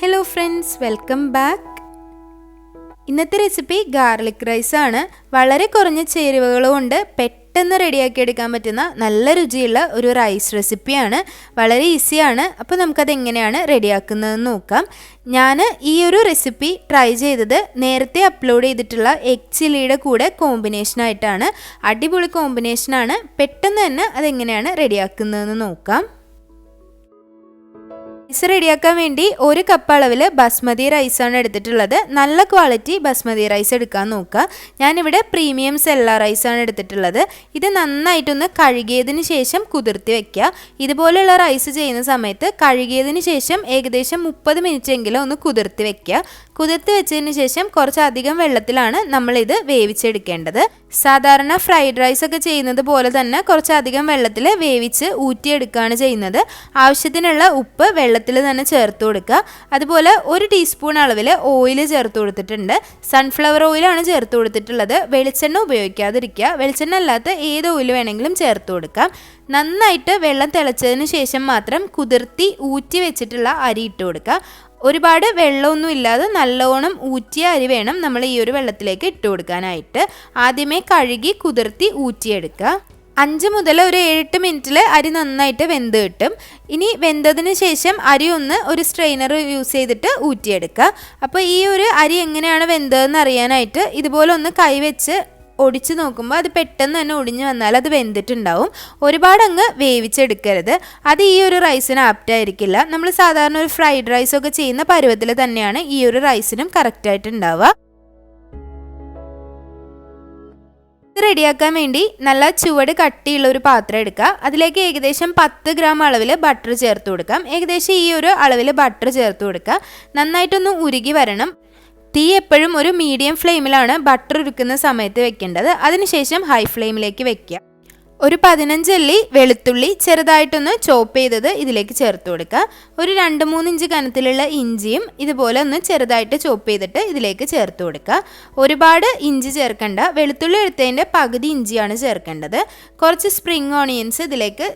Hello friends, welcome back. ഇന്നത്തെ recipe garlic rice ആണ്. വളരെ കുറഞ്ഞ ചേരുവകൾ കൊണ്ട് പെട്ടെന്ന് റെഡിയാക്കി എടുക്കാൻ പറ്റുന്ന നല്ല രുചിയുള്ള ഒരു റൈസ് റെസിപ്പിയാണ്. വളരെ ഈസിയാണ്. അപ്പോൾ നമുക്കത് എങ്ങനെയാണ് റെഡിയാക്കുന്നതെന്ന് നോക്കാം. ഞാൻ ഈ ഒരു റെസിപ്പി ട്രൈ ചെയ്തത് നേരത്തെ അപ്ലോഡ് ചെയ്തിട്ടുള്ള എഗ് ചില്ലിയുടെ കൂടെ കോമ്പിനേഷനായിട്ടാണ്. അടിപൊളി കോമ്പിനേഷനാണ്. പെട്ടെന്ന് തന്നെ അതെങ്ങനെയാണ് റെഡിയാക്കുന്നതെന്ന് നോക്കാം. റൈസ് റെഡിയാക്കാൻ വേണ്ടി 1 കപ്പ് അളവിൽ ബസ്മതി റൈസാണ് എടുത്തിട്ടുള്ളത്. നല്ല ക്വാളിറ്റി ബസ്മതി റൈസ് എടുക്കാൻ നോക്കുക. ഞാനിവിടെ പ്രീമിയം സെല്ല റൈസാണ് എടുത്തിട്ടുള്ളത്. ഇത് നന്നായിട്ടൊന്ന് കഴുകിയതിന് ശേഷം കുതിർത്തി വെക്കുക. ഇതുപോലെയുള്ള റൈസ് ചെയ്യുന്ന സമയത്ത് കഴുകിയതിന് ശേഷം ഏകദേശം 30 മിനിറ്റ് എങ്കിലും ഒന്ന് കുതിർത്തി വെക്കുക. കുതിർത്തി വെച്ചതിന് ശേഷം കുറച്ചധികം വെള്ളത്തിലാണ് നമ്മളിത് വേവിച്ചെടുക്കേണ്ടത്. സാധാരണ ഫ്രൈഡ് റൈസ് ഒക്കെ ചെയ്യുന്നത് പോലെ തന്നെ കുറച്ചധികം വെള്ളത്തിൽ വേവിച്ച് ഊറ്റിയെടുക്കുകയാണ് ചെയ്യുന്നത്. ആവശ്യത്തിനുള്ള ഉപ്പ് വെള്ളത്തിൽ തന്നെ ചേർത്ത് കൊടുക്കുക. അതുപോലെ 1 ടീസ്പൂൺ അളവിൽ ഓയിൽ ചേർത്ത് കൊടുത്തിട്ടുണ്ട്. സൺഫ്ലവർ ഓയിലാണ് ചേർത്ത് കൊടുത്തിട്ടുള്ളത്. വെളിച്ചെണ്ണ ഉപയോഗിക്കാതിരിക്കുക. വെളിച്ചെണ്ണ അല്ലാത്ത ഏത് ഓയിൽ വേണമെങ്കിലും ചേർത്ത് കൊടുക്കാം. നന്നായിട്ട് വെള്ളം തിളച്ചതിന് ശേഷം മാത്രം കുതിർത്തി ഊറ്റി വെച്ചിട്ടുള്ള അരി ഇട്ട് കൊടുക്കുക. ഒരുപാട് വെള്ളമൊന്നും ഇല്ലാതെ നല്ലോണം ഊറ്റിയ അരി വേണം നമ്മൾ ഈ ഒരു വെള്ളത്തിലേക്ക് ഇട്ട് കൊടുക്കാനായിട്ട്. ആദ്യമേ കഴുകി കുതിർത്തി ഊറ്റിയെടുക്കുക. 5 മുതൽ ഒരു 7-8 മിനിറ്റിൽ അരി നന്നായിട്ട് വെന്ത് കിട്ടും. ഇനി വെന്തതിന് ശേഷം അരി ഒന്ന് ഒരു സ്ട്രെയിനർ യൂസ് ചെയ്തിട്ട് ഊറ്റിയെടുക്കുക. അപ്പോൾ ഈ ഒരു അരി എങ്ങനെയാണ് വെന്തതെന്ന് അറിയാനായിട്ട് ഇതുപോലെ ഒന്ന് കൈവച്ച് ഒടിച്ച് നോക്കുമ്പോൾ അത് പെട്ടെന്ന് തന്നെ ഒടിഞ്ഞ് വന്നാൽ അത് വെന്തിട്ടുണ്ടാവും. ഒരുപാട് അങ്ങ് വേവിച്ചെടുക്കരുത്. അത് ഈ ഒരു റൈസിന് ആപ്റ്റായിരിക്കില്ല. നമ്മൾ സാധാരണ ഒരു ഫ്രൈഡ് റൈസൊക്കെ ചെയ്യുന്ന പരുവത്തിൽ തന്നെയാണ് ഈ ഒരു റൈസിനും കറക്റ്റായിട്ട് ഉണ്ടാവുക. ഇത് റെഡിയാക്കാൻ വേണ്ടി നല്ല ചുവട് കട്ടിയുള്ള ഒരു പാത്രം എടുക്കുക. അതിലേക്ക് ഏകദേശം 10 ഗ്രാം അളവിൽ ബട്ടർ ചേർത്ത് കൊടുക്കാം. ഏകദേശം ഈ ഒരു അളവിൽ ബട്ടർ ചേർത്ത് കൊടുക്കുക. നന്നായിട്ടൊന്ന് ഉരുകി വരണം. തീ എപ്പോഴും ഒരു മീഡിയം ഫ്ലെയിമിലാണ് ബട്ടർ ഉരുക്കുന്ന സമയത്ത് വെക്കേണ്ടത്. അതിനുശേഷം ഹൈ ഫ്ലെയിമിലേക്ക് വെക്കുക. ഒരു 15 അല്ലി വെളുത്തുള്ളി ചെറുതായിട്ടൊന്ന് ചോപ്പ് ചെയ്തത് ഇതിലേക്ക് ചേർത്ത് കൊടുക്കുക. ഒരു 2-3 ഇഞ്ച് കനത്തിലുള്ള ഇഞ്ചിയും ഇതുപോലെ ഒന്ന് ചെറുതായിട്ട് ചോപ്പ് ചെയ്തിട്ട് ഇതിലേക്ക് ചേർത്ത് കൊടുക്കുക. ഒരുപാട് ഇഞ്ചി ചേർക്കണ്ട. വെളുത്തുള്ളി എടുത്തതിൻ്റെ പകുതി ഇഞ്ചിയാണ് ചേർക്കേണ്ടത്. കുറച്ച് സ്പ്രിംഗ് ഓണിയൻസ് ഇതിലേക്ക്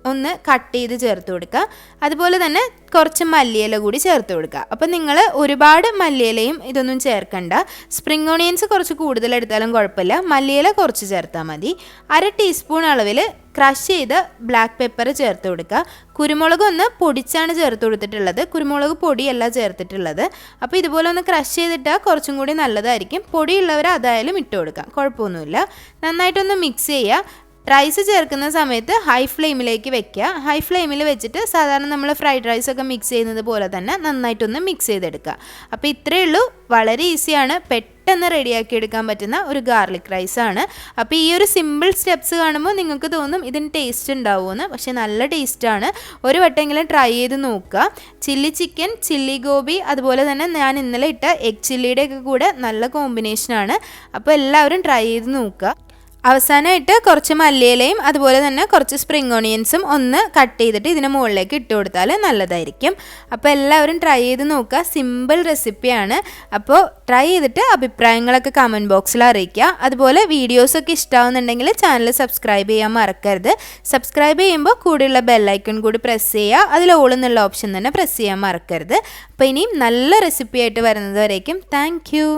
ഒന്ന് കട്ട് ചെയ്ത് ചേർത്ത് കൊടുക്കുക. അതുപോലെ തന്നെ കുറച്ച് മല്ലിയില കൂടി ചേർത്ത് കൊടുക്കുക. അപ്പം നിങ്ങൾ ഒരുപാട് മല്ലിയിലയും ഇതൊന്നും ചേർക്കണ്ട. സ്പ്രിംഗ് ഓണിയൻസ് കുറച്ച് കൂടുതൽ എടുത്താലും കുഴപ്പമില്ല. മല്ലിയില കുറച്ച് ചേർത്താൽ മതി. 1/2 ടീസ്പൂൺ അളവിൽ ക്രഷ് ചെയ്ത് ബ്ലാക്ക് പെപ്പർ ചേർത്ത് കൊടുക്കുക. കുരുമുളക് ഒന്ന് പൊടിച്ചാണ് ചേർത്ത് കൊടുത്തിട്ടുള്ളത്. കുരുമുളക് പൊടിയല്ല ചേർത്തിട്ടുള്ളത്. അപ്പോൾ ഇതുപോലെ ഒന്ന് ക്രഷ് ചെയ്തിട്ടാൽ കുറച്ചും കൂടി നല്ലതായിരിക്കും. പൊടിയുള്ളവർ അതായാലും ഇട്ട് കൊടുക്കാം, കുഴപ്പമൊന്നുമില്ല. നന്നായിട്ടൊന്ന് മിക്സ് ചെയ്യുക. റൈസ് ചേർക്കുന്ന സമയത്ത് ഹൈ ഫ്ലെയിമിലേക്ക് വെക്കുക. ഹൈ ഫ്ലെയിമിൽ വെച്ചിട്ട് സാധാരണ നമ്മൾ ഫ്രൈഡ് റൈസൊക്കെ മിക്സ് ചെയ്യുന്നത് പോലെ തന്നെ നന്നായിട്ടൊന്ന് മിക്സ് ചെയ്തെടുക്കുക. അപ്പോൾ ഇത്രയേ ഉള്ളൂ. വളരെ ഈസിയാണ്. പെട്ടെന്ന് റെഡിയാക്കി എടുക്കാൻ പറ്റുന്ന ഒരു ഗാർലിക് റൈസാണ്. അപ്പോൾ ഈ ഒരു സിമ്പിൾ സ്റ്റെപ്സ് കാണുമ്പോൾ നിങ്ങൾക്ക് തോന്നും ഇതിന് ടേസ്റ്റ് ഉണ്ടാവുമെന്ന്. പക്ഷേ നല്ല ടേസ്റ്റാണ്. ഒരു വട്ടമെങ്കിലും ട്രൈ ചെയ്ത് നോക്കുക. ചില്ലി ചിക്കൻ, ചില്ലി ഗോബി, അതുപോലെ തന്നെ ഞാൻ ഇന്നലെ ഇട്ട എഗ് ചില്ലിയുടെയൊക്കെ കൂടെ നല്ല കോമ്പിനേഷനാണ്. അപ്പോൾ എല്ലാവരും ട്രൈ ചെയ്ത് നോക്കുക. അവസാനമായിട്ട് കുറച്ച് മല്ലിയിലയും അതുപോലെ തന്നെ കുറച്ച് സ്പ്രിംഗ് ഓണിയൻസും ഒന്ന് കട്ട് ചെയ്തിട്ട് ഇതിന് മുകളിലേക്ക് ഇട്ട് കൊടുത്താൽ നല്ലതായിരിക്കും. അപ്പോൾ എല്ലാവരും ട്രൈ ചെയ്ത് നോക്കുക. സിമ്പിൾ റെസിപ്പിയാണ്. അപ്പോൾ ട്രൈ ചെയ്തിട്ട് അഭിപ്രായങ്ങളൊക്കെ കമൻറ്റ് ബോക്സിൽ അറിയിക്കുക. അതുപോലെ വീഡിയോസൊക്കെ ഇഷ്ടമാവുന്നുണ്ടെങ്കിൽ ചാനൽ സബ്സ്ക്രൈബ് ചെയ്യാൻ മറക്കരുത്. സബ്സ്ക്രൈബ് ചെയ്യുമ്പോൾ കൂടെയുള്ള ബെല്ലൈക്കൺ കൂടി പ്രസ് ചെയ്യുക. അതിൽ ഓൾ എന്നുള്ള ഓപ്ഷൻ തന്നെ പ്രസ് ചെയ്യാൻ മറക്കരുത്. അപ്പോൾ ഇനിയും നല്ല റെസിപ്പിയായിട്ട് വരുന്നത് വരേക്കും താങ്ക് യു.